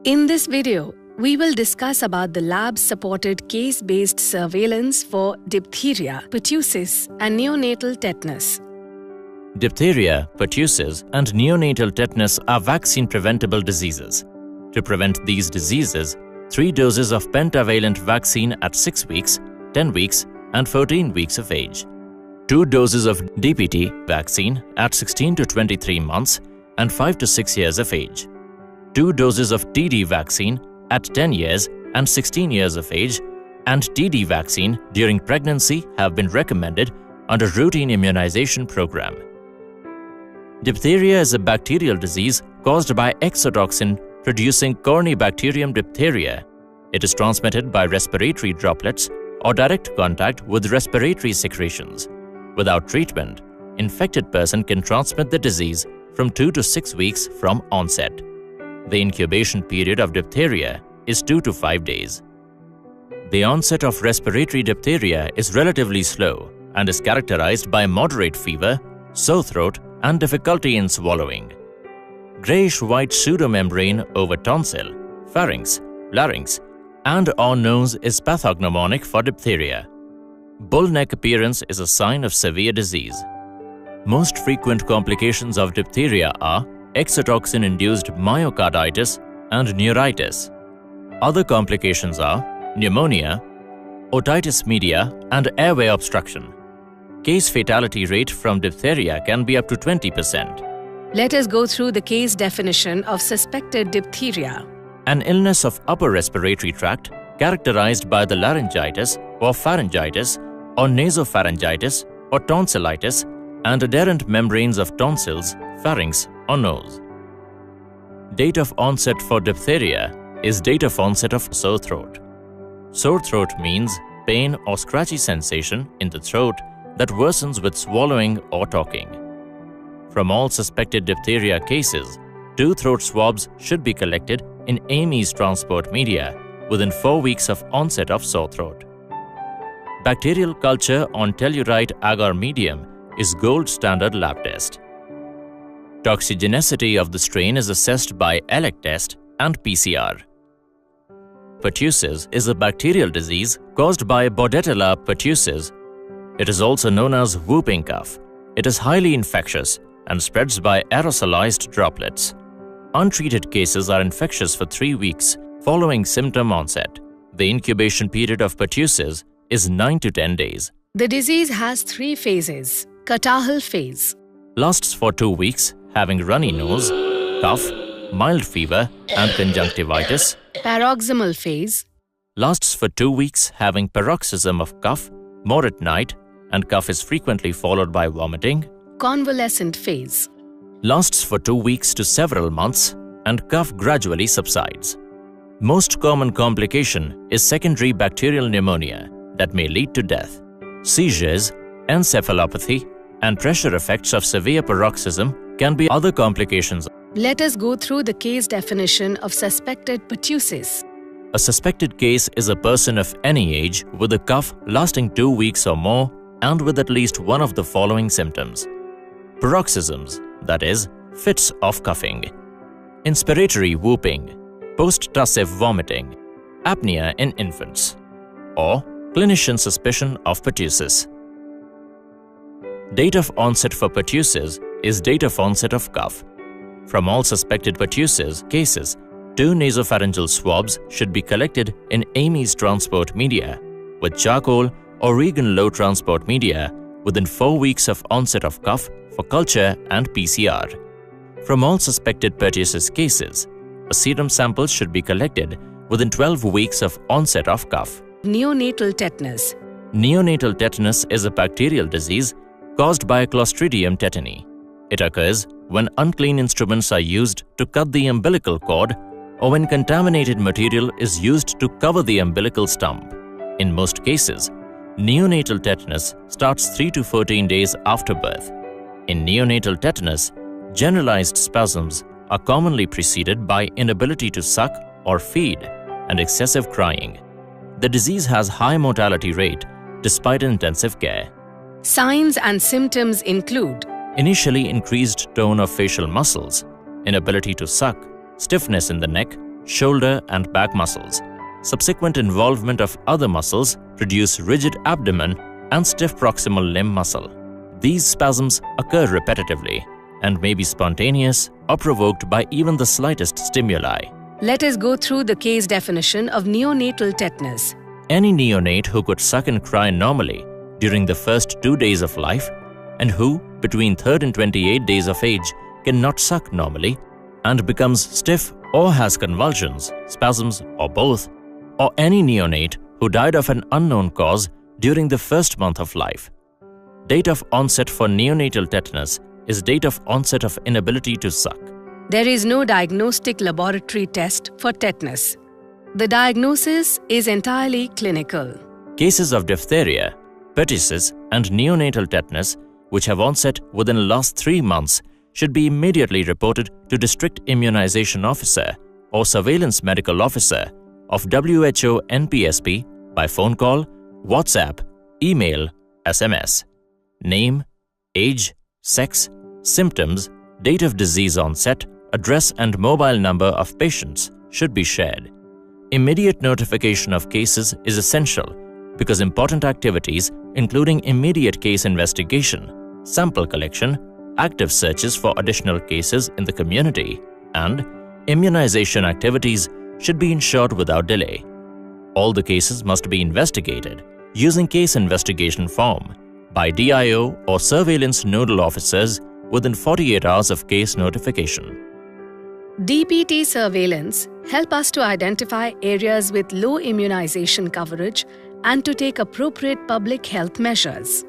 In this video, we will discuss about the lab-supported case-based surveillance for diphtheria, pertussis, and neonatal tetanus. Diphtheria, pertussis, and neonatal tetanus are vaccine-preventable diseases. To prevent these diseases, 3 doses of pentavalent vaccine at 6 weeks, 10 weeks, and 14 weeks of age. 2 doses of DPT vaccine at 16 to 23 months and 5 to 6 years of age. 2 doses of TD vaccine at 10 years and 16 years of age, and TD vaccine during pregnancy have been recommended under routine immunization program. Diphtheria is a bacterial disease caused by exotoxin producing Corynebacterium diphtheria. It is transmitted by respiratory droplets or direct contact with respiratory secretions. Without treatment, infected person can transmit the disease from 2 to 6 weeks from onset. The incubation period of diphtheria is 2 to 5 days. The onset of respiratory diphtheria is relatively slow and is characterized by moderate fever, sore throat, and difficulty in swallowing. Grayish-white pseudomembrane over tonsil, pharynx, larynx, and/or nose is pathognomonic for diphtheria. Bull neck appearance is a sign of severe disease. Most frequent complications of diphtheria are exotoxin-induced myocarditis and neuritis. Other complications are pneumonia, otitis media, and airway obstruction. Case fatality rate from diphtheria can be up to 20%. Let us go through the case definition of suspected diphtheria. An illness of upper respiratory tract characterized by the laryngitis or pharyngitis or nasopharyngitis or tonsillitis and adherent membranes of tonsils, pharynx, or nose. Date of onset for diphtheria is date of onset of sore throat. Sore throat means pain or scratchy sensation in the throat that worsens with swallowing or talking. From all suspected diphtheria cases, 2 throat swabs should be collected in Amy's transport media within 4 weeks of onset of sore throat. Bacterial culture on tellurite agar medium is gold standard lab test. Toxigenicity of the strain is assessed by ELIC test and PCR. Pertussis is a bacterial disease caused by Bordetella pertussis. It is also known as whooping cough. It is highly infectious and spreads by aerosolized droplets. Untreated cases are infectious for 3 weeks following symptom onset. The incubation period of pertussis is 9 to 10 days. The disease has 3 phases. Catahal phase Lasts for 2 weeks, having runny nose, cough, mild fever, and conjunctivitis. Paroxysmal phase Lasts for 2 weeks, having paroxysm of cough, more at night, and cough is frequently followed by vomiting. Convalescent phase Lasts for 2 weeks to several months, and cough gradually subsides. Most common complication is secondary bacterial pneumonia that may lead to death. Seizures, encephalopathy, and pressure effects of severe paroxysm can be other complications. Let us go through the case definition of suspected pertussis. A suspected case is a person of any age with a cough lasting 2 weeks or more and with at least one of the following symptoms. Paroxysms, that is, fits of coughing. Inspiratory whooping, post-tussive vomiting, apnea in infants, or clinician suspicion of pertussis. Date of onset for pertussis is date of onset of cough. From all suspected pertussis cases, 2 nasopharyngeal swabs should be collected in Amy's transport media with charcoal or Regan low transport media within 4 weeks of onset of cough for culture and PCR. From all suspected pertussis cases, a serum sample should be collected within 12 weeks of onset of cough. Neonatal tetanus Neonatal tetanus is a bacterial disease caused by Clostridium tetani. It occurs when unclean instruments are used to cut the umbilical cord or when contaminated material is used to cover the umbilical stump. In most cases, neonatal tetanus starts 3 to 14 days after birth. In neonatal tetanus, generalized spasms are commonly preceded by inability to suck or feed and excessive crying. The disease has high mortality rate despite intensive care. Signs and symptoms include Initially increased tone of facial muscles, inability to suck, stiffness in the neck, shoulder and back muscles. Subsequent involvement of other muscles produce rigid abdomen and stiff proximal limb muscle. These spasms occur repetitively and may be spontaneous or provoked by even the slightest stimuli. Let us go through the case definition of neonatal tetanus. Any neonate who could suck and cry normally during the first 2 days of life and who, between 3rd and 28 days of age, cannot suck normally and becomes stiff or has convulsions, spasms, or both, or any neonate who died of an unknown cause during the first month of life. Date of onset for neonatal tetanus is date of onset of inability to suck. There is no diagnostic laboratory test for tetanus. The diagnosis is entirely clinical. Cases of diphtheria, pertussis, and neonatal tetanus which have onset within the last 3 months should be immediately reported to District Immunization Officer or Surveillance Medical Officer of WHO NPSP by phone call, WhatsApp, email, SMS. Name, age, sex, symptoms, date of disease onset, address and mobile number of patients should be shared. Immediate notification of cases is essential because important activities including immediate case investigation, sample collection, active searches for additional cases in the community, and immunization activities should be ensured without delay. All the cases must be investigated using case investigation form by DIO or surveillance nodal officers within 48 hours of case notification. DPT surveillance help us to identify areas with low immunization coverage and to take appropriate public health measures.